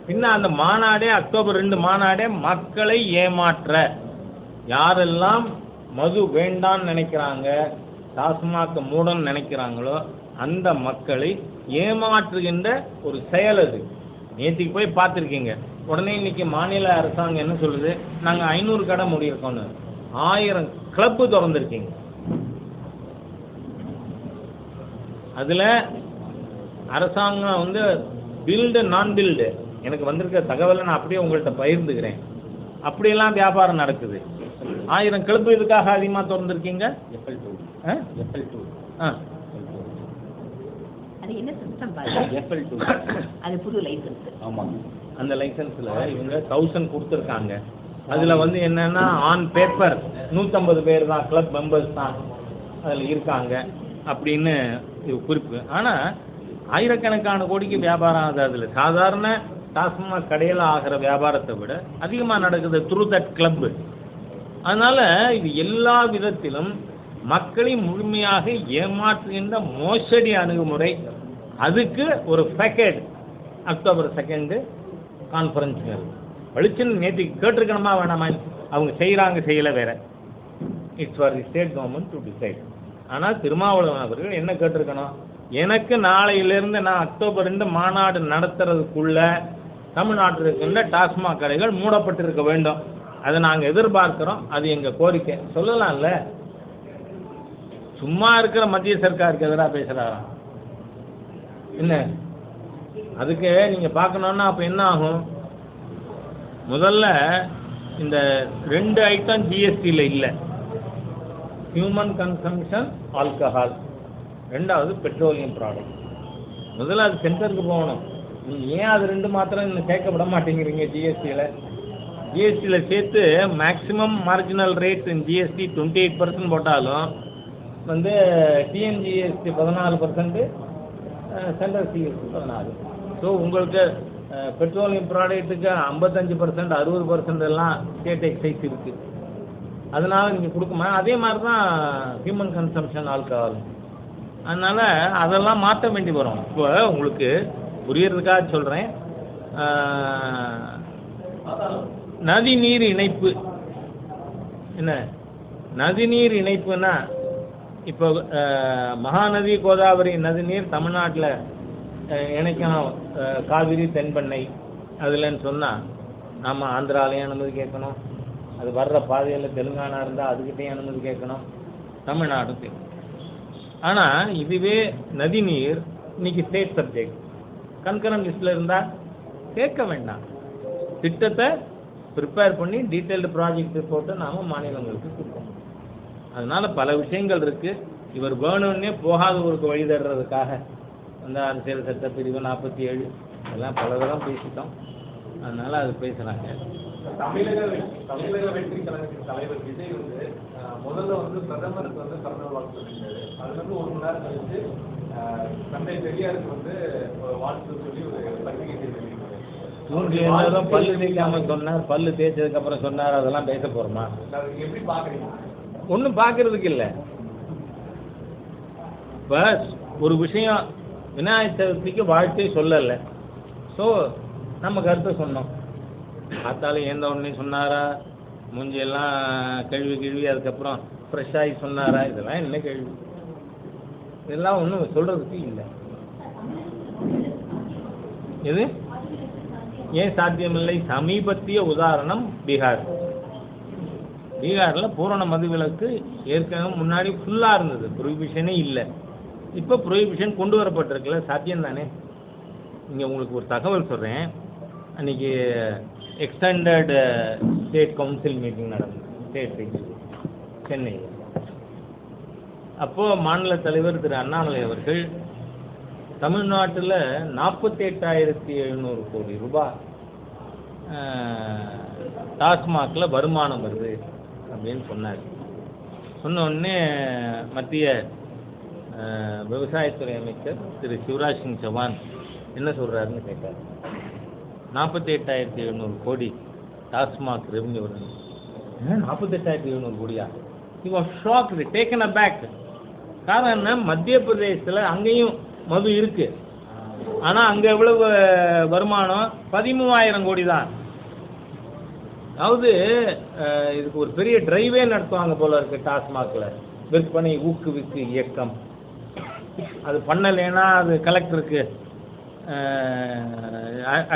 பின்ன அந்த மாநாடே, அக்டோபர் 2 மாநாடே மக்களை ஏமாற்ற, யாரெல்லாம் மது வேண்டான்னு நினைக்கிறாங்க, டாஸ்மாக் மூடன்னு நினைக்கிறாங்களோ அந்த மக்களை ஏமாற்றுகின்ற ஒரு செயல் அது. நேற்றுக்கு போய் பார்த்துருக்கீங்க. உடனே இன்னைக்கு மாநில அரசாங்கம் என்ன சொல்லுது? நாங்கள் 500 கடை மூடியிருக்கோன்னு. 1000 கிளப்பு திறந்துருக்கீங்க. அதில் அரசாங்கம் வந்து பில்டு நான் பில்டு, எனக்கு வந்திருக்க தகவலை நான் அப்படியே உங்கள்கிட்ட பகிர்ந்துக்கிறேன். அப்படியெல்லாம் வியாபாரம் நடக்குது. 1000 கிளப்பு இதுக்காக அதிகமாக திறந்துருக்கீங்க. அது என்ன சிஸ்டம் பாருங்க, அது புது லைசன்ஸ். ஆமாம், அந்த லைசன்ஸில் இவங்க 1000 கொடுத்துருக்காங்க. அதில் வந்து என்னென்னா ஆன் பேப்பர் 150 பேர் தான் கிளப் மெம்பர்ஸ் தான் அதில் இருக்காங்க அப்படின்னு இது குறிப்பு. ஆனால் ஆயிரக்கணக்கான கோடிக்கு வியாபாரம் ஆகுது. அதில் சாதாரண டாஸ்மாக் கடையில் ஆகிற வியாபாரத்தை விட அதிகமாக நடக்குது த்ரூ தட் கிளப்பு. அதனால் இது எல்லா விதத்திலும் மக்களை முழுமையாக ஏமாற்றுகின்ற மோசடி அணுகுமுறை. அதுக்கு ஒரு பேக்கேட் அக்டோபர் 2 கான்ஃபரன்ஸுங்க வலிச்சுன்னு நேற்று கேட்டிருக்கணுமா வேணாமா? அவங்க செய்கிறாங்க, செய்யலை வேற. It's for the state government to decide. ஆனால் திருமாவளவன் அவர்கள் என்ன கேட்டிருக்கணும்? எனக்கு நாளையிலேருந்து நான் அக்டோபர் 2 மாநாடு நடத்துறதுக்குள்ள தமிழ்நாட்டில் இருக்கின்ற டாஸ்மாக் கடைகள் மூடப்பட்டிருக்க வேண்டும். அதை நாங்கள் எதிர்பார்க்குறோம், அது எங்கள் கோரிக்கை சொல்லலாம்ல. சும்மா இருக்கிற மத்திய சர்க்காருக்கு எதிராக பேசுகிறாராம். என்ன அதுக்கு நீங்கள் பார்க்கணுன்னா அப்போ என்ன ஆகும்? முதல்ல இந்த 2 ஐட்டம் ஜிஎஸ்டியில் இல்லை. ஹியூமன் கன்சம்ஷன் ஆல்கஹால், ரெண்டாவது பெட்ரோலியம் ப்ராடக்ட். முதல்ல அது சென்டருக்கு போகணும். நீங்கள் ஏன் அது 2 மாத்திரம் இன்னும் சேர்க்க விட மாட்டேங்கிறீங்க ஜிஎஸ்டியில்? ஜிஎஸ்டியில் சேர்த்து மேக்ஸிமம் மார்ஜினல் ரேட் ஜிஎஸ்டி 28% போட்டாலும் வந்து டிஎன்ஜிஎஸ்டி 14%, சென்ட்ரல் சிஎஸ்டி 14%. ஸோ உங்களுக்கு பெட்ரோலியம் ப்ராடக்ட்டுக்கு 55%, 60% எல்லாம் ஸ்டேட் எக்ஸைஸ் இருக்குது. அதனால் நீங்கள் கொடுக்குமா? அதே மாதிரி தான் ஹியூமன் கன்சம்ஷன் ஆல்கஹால். அதனால் அதெல்லாம் மாற்ற வேண்டி வரும். இப்போ உங்களுக்கு புரியறதுக்காக சொல்கிறேன். நதிநீர் இணைப்பு, என்ன நதிநீர் இணைப்புன்னா இப்போ மகாநதி கோதாவரி நதிநீர் தமிழ்நாட்டில் இணைக்கணும், காவிரி தென்பெண்ணை அதுலன்னு சொன்னால் நம்ம ஆந்திராலையும் அனுமதி கேட்கணும். அது வர்ற பாதையில் தெலுங்கானா இருந்தால் அதுக்கிட்டையும் அனுமதி கேட்கணும், தமிழ்நாடும் கேட்கணும். ஆனால் இதுவே நதிநீர் இன்னைக்கு ஸ்டேட் சப்ஜெக்ட், கன்கரண்ட் லிஸ்ட்டில் இருந்தால் கேட்க வேண்டாம். திட்டத்தை ப்ரிப்பேர் பண்ணி டீட்டெயில்டு ப்ராஜெக்ட் ரிப்போர்ட்டை நாம் மாநிலங்களுக்கு கொடுக்கணும். அதனால் பல விஷயங்கள் இருக்குது. இவர் வேணும்னே போகாத ஊருக்கு வழி தர்றதுக்காக அந்த அரசியல் சட்ட பிரிவு 47 எல்லாம் பல தரம் பேசிட்டோம். அதனால் அது பேசுகிறாங்க. தமிழக வெற்றி கழகத்தின் தலைவர் விஜய் வந்து முதல்ல வந்து பிரதமருக்கு வந்து பிறந்தநாள் வாழ்த்து சொல்லியிருந்தாரு. அதுலேருந்து 1 மணி நேரம் கழிச்சு தந்தை பெரியாருக்கு வந்து வாழ்த்து சொல்லி ஒரு பத்திரிகை வெளியிட்டாரு. தூண்டி பல்லு தேய்க்காமல் சொன்னார், பல்லு தேய்ச்சதுக்கப்புறம் சொன்னார், அதெல்லாம் பேச போகிறோமா? எப்படி பார்க்குறீங்க? ஒன்றும் பார்க்கறதுக்கு இல்லை. இப்போ ஒரு விஷயம் விநாயகர் சதுர்த்திக்கு வாழ்த்தே சொல்லலை. ஸோ நம்ம கருத்தை சொன்னோம். பார்த்தாலும் எந்த ஒன்றே சொன்னாரா, மூஞ்சியெல்லாம் கழுவி அதுக்கப்புறம் ஃப்ரெஷ்ஷாகி சொன்னாரா, இதெல்லாம் என்ன கேள்வி? இதெல்லாம் ஒன்றும் சொல்கிறதுக்கு இல்லை. எது ஏன் சாத்தியமில்லை? சமீபத்திய உதாரணம் பீகார். பீகாரில் பூரண மதுவிலக்கு ஏற்கனவே முன்னாடி ஃபுல்லாக இருந்தது, ப்ரொஹிபிஷனே இல்லை. இப்போ ப்ரொஹிபிஷன் கொண்டு வரப்பட்டிருக்குல்ல, சாத்தியம் தானே. இங்கே உங்களுக்கு ஒரு தகவல் சொல்கிறேன். அன்றைக்கி எக்ஸ்டெண்டட் ஸ்டேட் கவுன்சில் மீட்டிங் நடந்தது, ஸ்டேட் சென்னையில். அப்போது மாநில தலைவர் திரு அண்ணாமலை அவர்கள் தமிழ்நாட்டில் 48,700 கோடி ரூபாய் டாஸ்மாகில் வருமானம் வருது அப்படின்னு சொன்னார். சொன்ன உடனே மத்திய விவசாயத்துறை அமைச்சர் திரு சிவராஜ் சிங் சௌஹான் என்ன சொல்கிறாருன்னு கேட்டார். 48,700 கோடி டாஸ்மாக் ரெவன்யூ வருது. 48,700 கோடியா? he was shocked, taken aback. காரணம் என்ன, மத்திய பிரதேசத்தில் அங்கேயும் மது இருக்கு, ஆனால் அங்கே எவ்வளவு வருமானம்? 13,000 கோடி தான். அதாவது இதுக்கு ஒரு பெரிய டிரைவே நடத்துவாங்க போல இருக்கு டாஸ்மாகில், விற்பனை ஊக்குவிக்கு இயக்கம். அது பண்ணலைன்னா அது கலெக்டருக்கு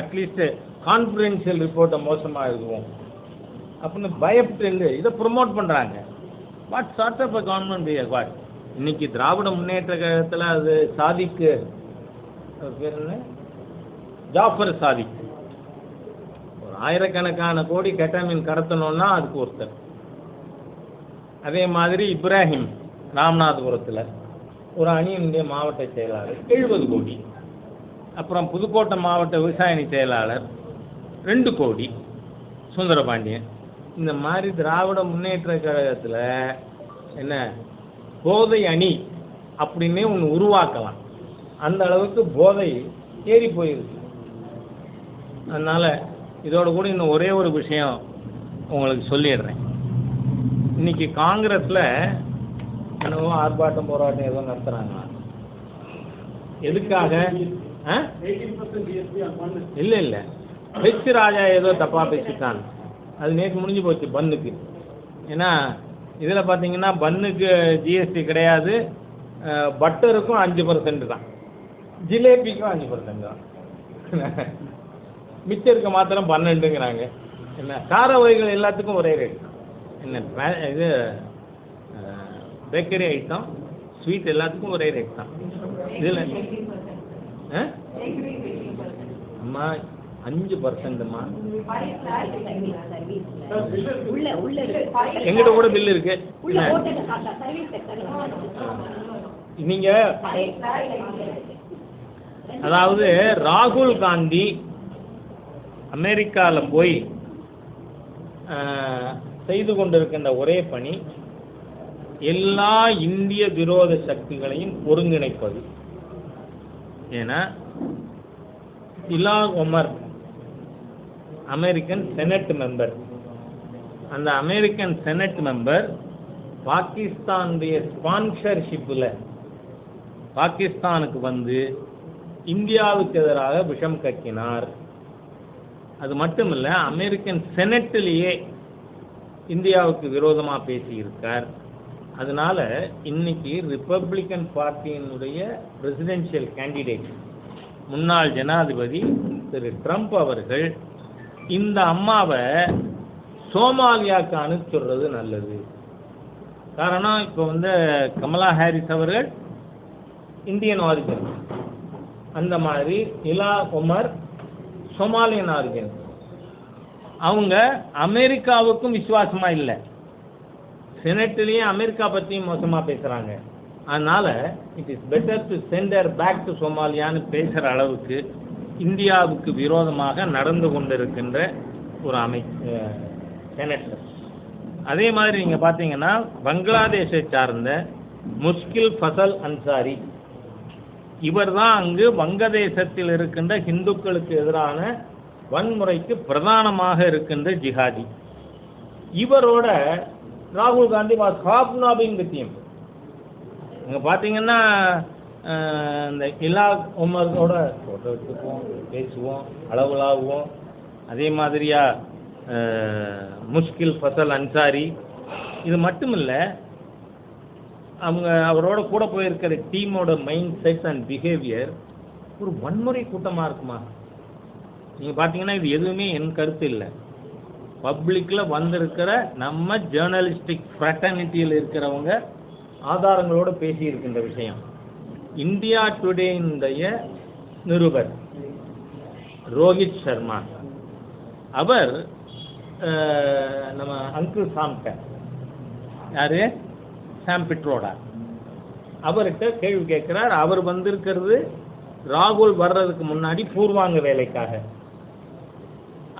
அட்லீஸ்ட் கான்ஃபிடென்ஷியல் ரிப்போர்ட்டை மோசமாக இருக்குவோம் அப்படின்னு பயப்பட்டு இதை ப்ரொமோட் பண்ணுறாங்க. What sort of a government year what? இன்னைக்கு திராவிட முன்னேற்ற கழகத்தில் அது சாதிக்கு பேர் என்ன, ஜாஃபர் சாதிக், ஒரு ஆயிரக்கணக்கான கோடி கெட்டமின் கடத்தணும்னா அதுக்கு ஒருத்தர். அதே மாதிரி இப்ராஹிம் ராமநாதபுரத்தில் ஒரு அணியினுடைய மாவட்ட செயலாளர் 70 கோடி. அப்புறம் புதுக்கோட்டை மாவட்ட விவசாய அணி செயலாளர் 2 கோடி சுந்தரபாண்டியன். இந்த மாதிரி திராவிட முன்னேற்ற கழகத்தில் என்ன போதை அணி அப்படின்னே ஒன்று உருவாக்கலாம். அந்த அளவுக்கு போதை ஏறி போயிருக்கு. அதனால் இதோட கூட இன்னும் ஒரே ஒரு விஷயம் உங்களுக்கு சொல்லிடுறேன். இன்னைக்கு காங்கிரஸில் என்னவோ ஆர்ப்பாட்டம் போராட்டம் ஏதோ நடத்துகிறாங்க. எதுக்காக? இல்லை இல்லை, ஹெச் ராஜா ஏதோ தப்பாக பேசிட்டான். அது நேற்று முடிஞ்சு போச்சு பன்னுக்கு. ஏன்னா இதில் பார்த்தீங்கன்னா பன்னுக்கு ஜிஎஸ்டி கிடையாது, பட்டருக்கும் 5% தான், ஜிலேபிக்கும் 5% தான், மிச்சம் இருக்க மாத்திரம் 12ங்கிறாங்க. என்ன கார வகைகள் எல்லாத்துக்கும் ஒரே ரேட். என்ன இது பேக்கரி ஐட்டம் ஸ்வீட் எல்லாத்துக்கும் ஒரே ரேட் தான். இதில் அம்மா 5%ம்மா. எங்கிட்ட கூட பில் இருக்கு. நீங்க அதாவது ராகுல் காந்தி அமெரிக்காவில் போய் செய்து கொண்டிருக்கின்ற ஒரே பணி எல்லா இந்திய விரோத சக்திகளையும் ஒருங்கிணைப்பது. ஏன்னா Elon Omar American senate member, அந்த அமெரிக்கன் செனட் மெம்பர் பாகிஸ்தானுடைய ஸ்பான்சர்ஷிப்பில் பாகிஸ்தானுக்கு வந்து இந்தியாவுக்கு எதிராக விஷம் கக்கினார். அது மட்டும் இல்லை, அமெரிக்கன் செனட்டிலேயே இந்தியாவுக்கு விரோதமாக பேசியிருக்கார். அதனால இன்னைக்கு ரிப்பப்ளிக்கன் பார்ட்டியினுடைய பிரசிடென்ஷியல் கேண்டிடேட் முன்னாள் ஜனாதிபதி திரு ட்ரம்ப் அவர்கள் இந்த அம்மாவை சோமாலியாவுக்கு அனுப்பிச்சுடுறது நல்லது. காரணம் இப்போ வந்து கமலா ஹாரிஸ் அவர்கள் இந்தியன் ஆரிஜின், அந்த மாதிரி இலா ஒமர் சோமாலியன் ஆரிஜின். அவங்க அமெரிக்காவுக்கும் விசுவாசமாக இல்லை, செனட்லேயும் அமெரிக்கா பற்றியும் மோசமாக பேசுகிறாங்க. அதனால் it is better to send her back to சோமாலியான்னு பேசுகிற அளவுக்கு இந்தியாவுக்கு விரோதமாக நடந்து கொண்டிருக்கின்ற ஒரு செனட்டர். அதே மாதிரி நீங்கள் பார்த்தீங்கன்னா பங்களாதேஷை சார்ந்த முஷ்கில் ஃபசல் அன்சாரி, இவர் தான் அங்கு வங்கதேசத்தில் இருக்கின்ற இந்துக்களுக்கு எதிரான வன்முறைக்கு பிரதானமாக இருக்கின்ற ஜிஹாதி. இவரோட ராகுல் காந்தி வாஸ் ஹாப்னாபிங் வித் ஹிம். இங்கே பார்த்தீங்கன்னா இந்த இலா உமரோட ஃபோட்டோ எடுத்துக்குவோம், பேசுவோம், அளவுலாகுவோம். அதே மாதிரியா முஷ்கில் ஃபசல் அன்சாரி. இது மட்டும் இல்லை, அவங்க அவரோட கூட போயிருக்கிற டீமோட மைண்ட் செட் அண்ட் பிஹேவியர் ஒரு வன்முறை கூட்டமாக இருக்குமா? நீங்கள் பார்த்தீங்கன்னா இது எதுவுமே என் கருத்து இல்லை. பப்ளிக்கில் வந்திருக்கிற நம்ம ஜேர்னலிஸ்டிக் ஃப்ரெட்டர்னிட்டியில் இருக்கிறவங்க ஆதாரங்களோடு பேசியிருக்கின்ற விஷயம். இந்தியா டுடேனுடைய நிருபர் ரோஹித் சர்மா அவர் நம்ம அங்கிள் சாம்கிட்ட, யார், சாம் பிட்ரோடா, அவர்கிட்ட கேள்வி கேட்குறார். அவர் வந்திருக்கிறது ராகுல் வர்றதுக்கு முன்னாடி பூர்வாங்க வேலைக்காக.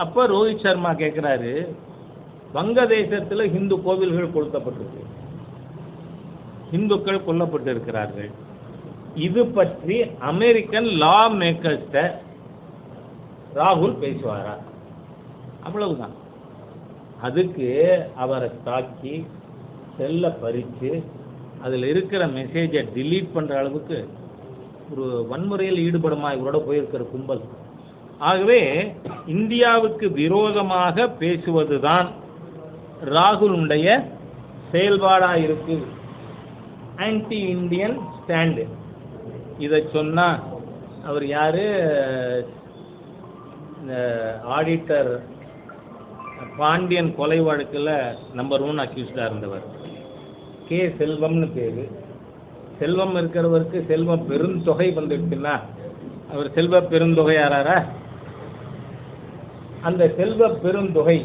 அப்போ ரோஹித் சர்மா கேட்குறாரு, வங்கதேசத்தில் இந்து கோவில்கள் கொளுத்தப்பட்டிருக்கு, இந்துக்கள் கொல்லப்பட்டு இருக்கிறார்கள், இது பற்றி அமெரிக்கன் லா மேக்கர்ஸ்ட ராகுல் பேசுவாரா? அவ்வளவுதான். அதுக்கு அவரை தாக்கி செல்ல பறித்து அதில் இருக்கிற மெசேஜை டிலீட் பண்ணுற அளவுக்கு ஒரு வன்முறையில் ஈடுபடுமா இவரோட போயிருக்கிற கும்பல். ஆகவே இந்தியாவுக்கு விரோதமாக பேசுவது தான் ராகுலுடைய செயல்பாடாக இருக்கு. Anti Indian stand. இதை சொன்னால் அவர் யார், ஆடிட்டர் பாண்டியன் கொலை வழக்கில் நம்பர் 1 அக்யூஸ்டாக இருந்தவர் கே. செல்வம்னு பேர். செல்வம் இருக்கிறவருக்கு செல்வ பெருந்தொகை வந்துடுச்சுன்னா அவர் செல்வ பெருந்தொகை ஆறாரா? அந்த செல்வ பெருந்தொகை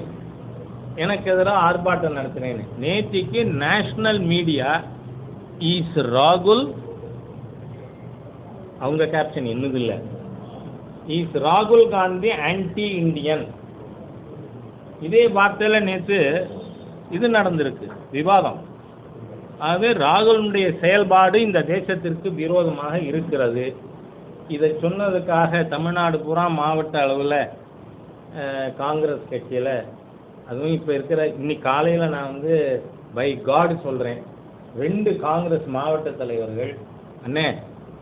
எனக்கு எதிராக ஆர்ப்பாட்டம் நடத்தினேன். நேற்றுக்கு நேஷனல் மீடியா இஸ் ராகுல், அவங்க கேப்ஷன் இன்னும் இல்லை, இஸ் ராகுல் காந்தி ஆன்டி இந்தியன். இதே வார்த்தையில் நேற்று இது நடந்திருக்கு, விவாதம். ஆகவே ராகுலுடைய செயல்பாடு இந்த தேசத்திற்கு விரோதமாக இருக்கிறது. இதை சொன்னதுக்காக தமிழ்நாடு பூரா மாவட்ட அளவில் காங்கிரஸ் கட்சியில், அதுவும் இப்போ இருக்கிற இன்னைக்கு காலையில் நான் வந்து பை காட் சொல்கிறேன், 2 காங்கிரஸ் மாவட்ட தலைவர்கள் அண்ணே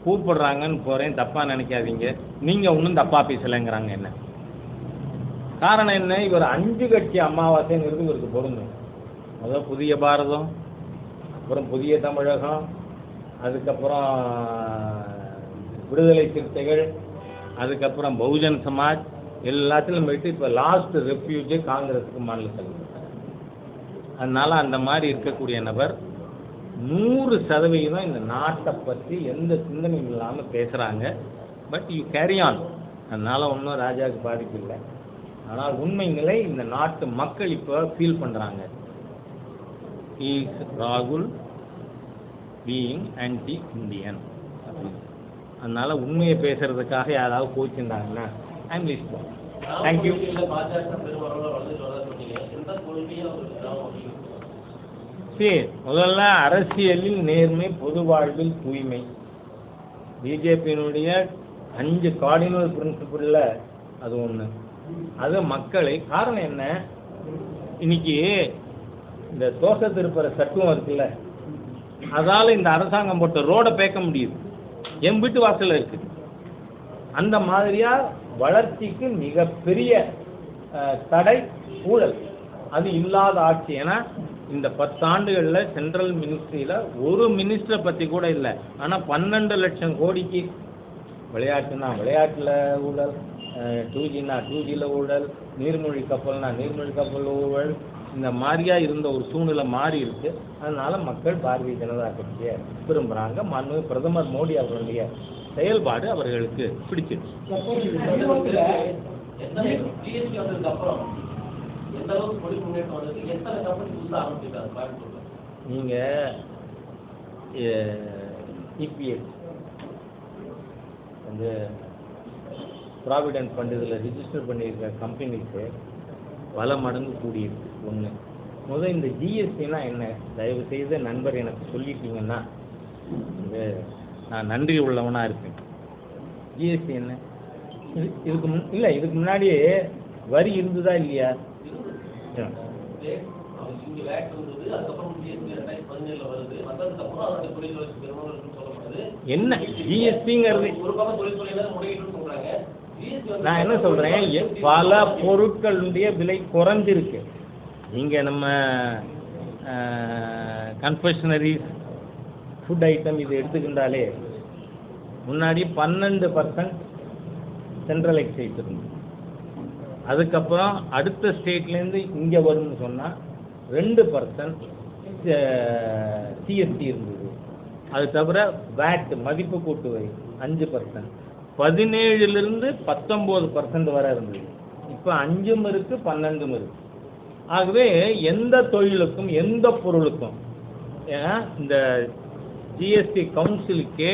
கூப்பிடுறாங்கன்னு போகிறேன், தப்பாக நினைக்காதீங்க, நீங்கள் ஒன்றும் தப்பாக பேசலைங்கிறாங்க. என்ன காரணம் என்ன? இவர் 5 கட்சி அமாவாசைங்கிறது இவருக்கு பொருந்தும். முதல் புதிய பாரதம், அப்புறம் புதிய தமிழகம், அதுக்கப்புறம் விடுதலை சிறுத்தைகள், அதுக்கப்புறம் பகுஜன் சமாஜ், எல்லாத்திலும் போயிட்டு இப்போ லாஸ்ட் ரெஃப்யூஜ் காங்கிரஸுக்கு மாநில தலைவர். அதனால் அந்த மாதிரி இருக்கக்கூடிய நபர் 100% இந்த நாட்டை பற்றி எந்த சிந்தனையும் இல்லாமல் பேசுகிறாங்க. But you carry on. அதனால் ஒன்றும் ராஜாவுக்கு பாதிப்பு இல்லை. ஆனால் உண்மை நிலை இந்த நாட்டு மக்கள் இப்போ ஃபீல் பண்ணுறாங்க, இஸ் ராகுல் பீயிங் ஆன்டி இந்தியன் அப்படின்னு. அதனால் உண்மையை பேசுகிறதுக்காக யாராவது கோச்சிருந்தாங்கன்னா ஐம் லிஸ்ட். தேங்க்யூ. சரி, முதல்ல அரசியலில் நேர்மை, பொது வாழ்வில் தூய்மை, பிஜேபியினுடைய 5 கார்டினல் பிரின்சிபலில் அது ஒன்று. அது மக்களை, காரணம் என்ன, இன்னைக்கு இந்த தோசை திருப்புற சட்டம் இருக்குல்ல, அதால் இந்த அரசாங்கம் போட்ட ரோடை பேக்க முடியுது, என் வீட்டு வாசலில் இருக்குது. அந்த மாதிரியா வளர்ச்சிக்கு மிகப்பெரிய தடை ஊழல். அது இல்லாத ஆட்சி. ஏன்னா இந்த 10 ஆண்டுகளில் சென்ட்ரல் மினிஸ்ட்ரியில் ஒரு மினிஸ்டரை பற்றி கூட இல்லை. ஆனால் 12 லட்சம் கோடிக்கு விளையாட்டுனா விளையாட்டில் ஊழல், 2Gனா 2Gயில் ஊழல், நீர்மூழ்கி கப்பல்னா நீர்மூழ்கி கப்பல் ஊழல், இந்த மாதிரியா இருந்த ஒரு சூழ்நிலை மாறி இருக்கு. அதனால மக்கள் பாரதிய ஜனதா கட்சியை விரும்புகிறாங்க. மாண்புமிகு பிரதமர் மோடி அவர்களுடைய செயல்பாடு அவர்களுக்கு பிடிச்சிருக்கு. நீங்கள் இபிஎஸ் வந்து ப்ராவிடென்ட் ஃபண்ட் இதில் ரிஜிஸ்டர் பண்ணியிருக்க கம்பெனிக்கு பல மடங்கு கூடியிருக்கு. ஒன்று முதல் இந்த ஜிஎஸ்டினா என்ன, தயவு செய்து நண்பர் எனக்கு சொல்லிட்டீங்கன்னா நான் நன்றி உள்ளவனாக இருப்பேன். ஜிஎஸ்டி என்ன? இதுக்கு முன்னாடி வரி இருந்ததா இல்லையா? என்ன ஜிஎஸ்டிங்கிறது? நான் என்ன சொல்கிறேன், பல பொருட்களுடைய விலை குறைஞ்சிருக்கு. நீங்கள் நம்ம கன்ஃபெக்ஷனரிஸ், ஃபுட் ஐட்டம் இது எடுத்துக்கிட்டாலே முன்னாடி 12% சென்ட்ரல் எக்ஸைஸ் இருந்தது. அதுக்கப்புறம் அடுத்த ஸ்டேட்லேருந்து இங்கே வரும்னு சொன்னால் 2% சிஎஸ்டி இருந்தது. அது தவிர வேட் மதிப்பு கூட்டு வரி 5%, 17லிருந்து 19% வரை இருந்தது. இப்போ 5ம் இருக்குது 12ம் இருக்குது. ஆகவே எந்த தொழிலுக்கும் எந்த பொருளுக்கும் இந்த ஜிஎஸ்டி கவுன்சிலுக்கே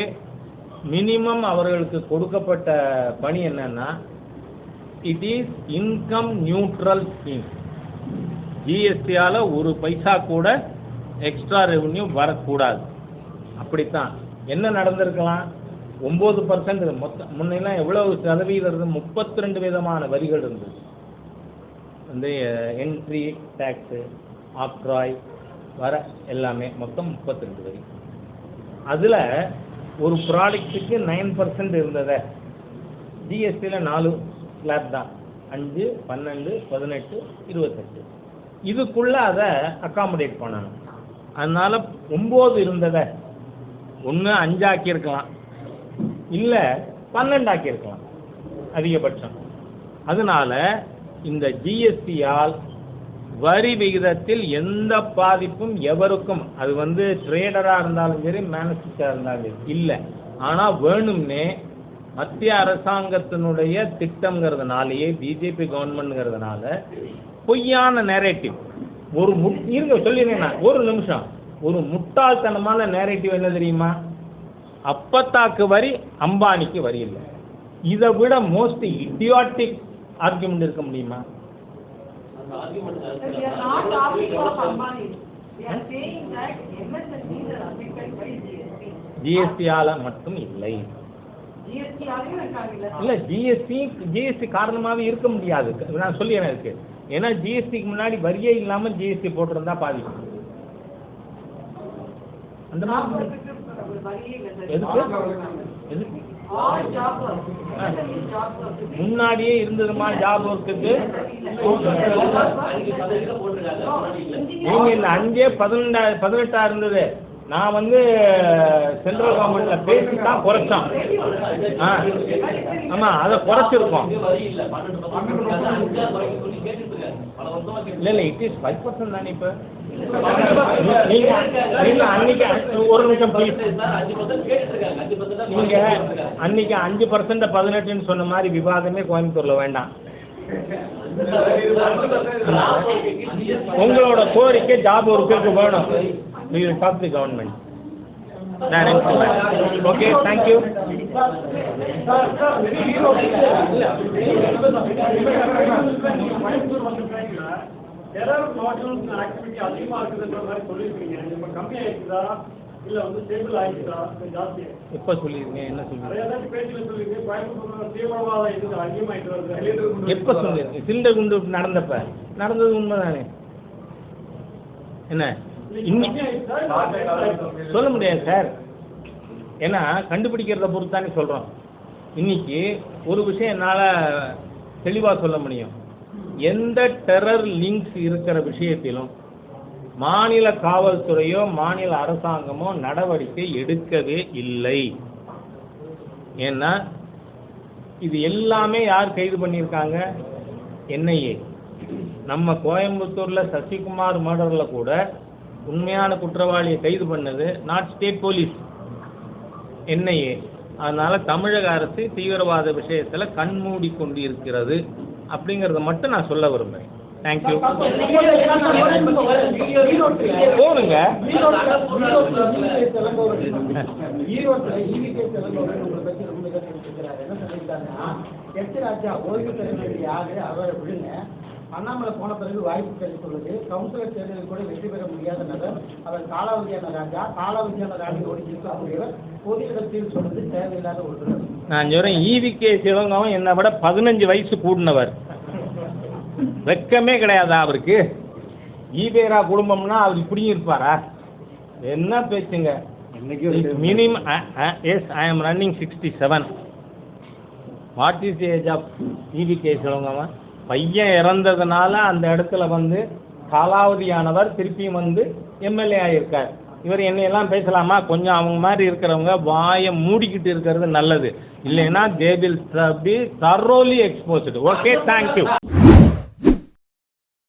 மினிமம் அவர்களுக்கு கொடுக்கப்பட்ட பணி என்னன்னா, it is income neutral scheme. ஜிஎஸ்டியால் ஒரு பைசா கூட எக்ஸ்ட்ரா ரெவன்யூ வரக்கூடாது. அப்படித்தான் என்ன நடந்திருக்கலாம், 9% மொத்தம். முன்னெல்லாம் எவ்வளவு சதவீதம் இருந்தது? 32 விதமான வரிகள் இருந்தது. வந்து என்ட்ரி டேக்ஸு, ஆக்ட்ராய் வர எல்லாமே மொத்தம் 32 வரி. அதில் ஒரு ப்ராடக்ட்டுக்கு 9% இருந்ததை ஜிஎஸ்டியில் 4 ஸ்லாப் தான், 5, 12, 18, 28. இதுக்குள்ளே அதை அக்காமடேட் பண்ணணும். அதனால் 9 இருந்ததை ஒன்று 5 ஆக்கியிருக்கலாம், இல்லை 12 ஆக்கியிருக்கலாம் அதிகபட்சம். அதனால் இந்த ஜிஎஸ்டியால் வரி விகிதத்தில் எந்த பாதிப்பும் எவருக்கும், அது வந்து ட்ரேடராக இருந்தாலும் சரி மேனுஃபேக்சராக இருந்தாலும் சரி இல்லை. ஆனால் வேணும்னே மத்திய அரசாங்கத்தினுடைய திட்டங்கிறதுனாலேயே, பிஜேபி கவர்மெண்ட்ங்கிறதுனால பொய்யான நேரேட்டிவ், ஒரு இருங்க சொல்லிடுறேன் ஒரு நிமிஷம், ஒரு முட்டாள்தனமான நேரேட்டிவ் என்ன தெரியுமா? அப்பத்தாக்கு வரி, அம்பானிக்கு வரி இல்லை. இதை விட மோஸ்ட் இடியாட்டிக் ஆர்குமெண்ட் இருக்க முடியுமா? ஜிஎஸ்டியால மட்டும் இல்லை, இல்ல ஜிஎஸ்டி காரணமாகவே இருக்க முடியாது. நான் சொல்லிடுறேன் இருக்கு. ஏன்னா ஜிஎஸ்டிக்கு முன்னாடி வரியே இல்லாம ஜிஎஸ்டி போட்டிருந்தா பாதிக்கும். அந்த மாதிரி எதுக்கு முன்னாடியே இருந்ததுமா ஜாப் ஒர்க்குக்கு? நீங்க இந்த 5 18 இருந்தது. நான் வந்து சென்ட்ரல் கவர்மெண்ட்ல பேசி தான் குறைச்சோம். ஆமா, அதை குறைச்சிருக்கோம். இல்லை இட் இஸ் 5% தானே. இப்போ நீங்க அன்னைக்கு ஒரு நிமிஷம் ப்ளீஸ், நீங்க அன்னைக்கு 5% 18 சொன்ன மாதிரி விவாதமே கோயம்புத்தூர்ல வேண்டாம். உங்களோட கோரிக்கை ஜாப் ஒர்க்குக்கு வேணும். We will talk to the government. Okay, thank you. Error models activity அதிகமாக இருக்குதுன்ற மாதிரி சொல்லியிருக்கீங்க. இப்போ கம்மியாகிடுதா இல்லை வந்து ஸ்டேபிள் ஆகிடுதா ஜாஸ்தியாக? எப்போ சொல்லியிருக்கீங்க? என்ன சொல்லுங்க? ஏதாச்சும் பேச்சில் சொல்லியிருக்கீங்க. கோயம்புத்தூர் தீவிரவாத இது அதிகமாகிட்டு வருது. எப்போ சொல்லியிருக்கீங்க? சிலிண்டர் குண்டு நடந்தது உண்மைதானே? என்ன சொல்ல முடியாது சார். ஏன்னா கண்டுபிடிக்கிறத பொறுத்தானே சொல்கிறோம். இன்னைக்கு ஒரு விஷயம் என்னால் தெளிவாக சொல்ல முடியும். எந்த டெரர் லிங்க்ஸ் இருக்கிற விஷயத்திலும் மாநில காவல்துறையோ மாநில அரசாங்கமோ நடவடிக்கை எடுக்கவே இல்லை. ஏன்னா இது எல்லாமே யார் கைது பண்ணியிருக்காங்க? என்ஐஏ. நம்ம கோயம்புத்தூரில் சசிகுமார் மர்டரில் கூட உண்மையான குற்றவாளியை கைது பண்ணது நாட் ஸ்டேட் போலீஸ், என்ஐஏ. அதனால் தமிழக அரசு தீவிரவாத விஷயத்தில் கண்மூடி கொண்டு இருக்கிறது அப்படிங்கிறத மட்டும் நான் சொல்ல விரும்புகிறேன். தேங்க்யூ. போருங்க. அண்ணாமலை போன பிறகு வாய்ப்பு கிடைத்துள்ளது. கவுன்சிலர் தேர்தலில் கூட வெற்றி பெற முடியாத நபர் அவர் காலாவதியான ராஜா. காலாவதியான ராணியோடு இருக்கக்கூடியவர் பொது இடத்தில் சொல்வது தேவையில்லாத ஒன்று. நான் சொல்றேன், ஈவிகே சிவங்கம் என்னை விட 15 வயசு கூடினவர். வெக்கமே கிடையாதா அவருக்கு? ஈவேரா குடும்பம்னா அவர் இப்படியும் இருப்பாரா? என்ன பேச்சுங்க? Minimum yes I am running 67. What is the age of EVK சிவங்கம்? பையன் இறந்ததுனால அந்த இடத்துல வந்து காலாவதியானவர் திருப்பியும் வந்து எம்எல்ஏ ஆகியிருக்கார். இவர் என்னையெல்லாம் பேசலாமா? கொஞ்சம் அவங்க மாதிரி இருக்கிறவங்க வாயை மூடிக்கிட்டு இருக்கிறது நல்லது. இல்லைன்னா they will be தரோலி exposed. Okay, thank you.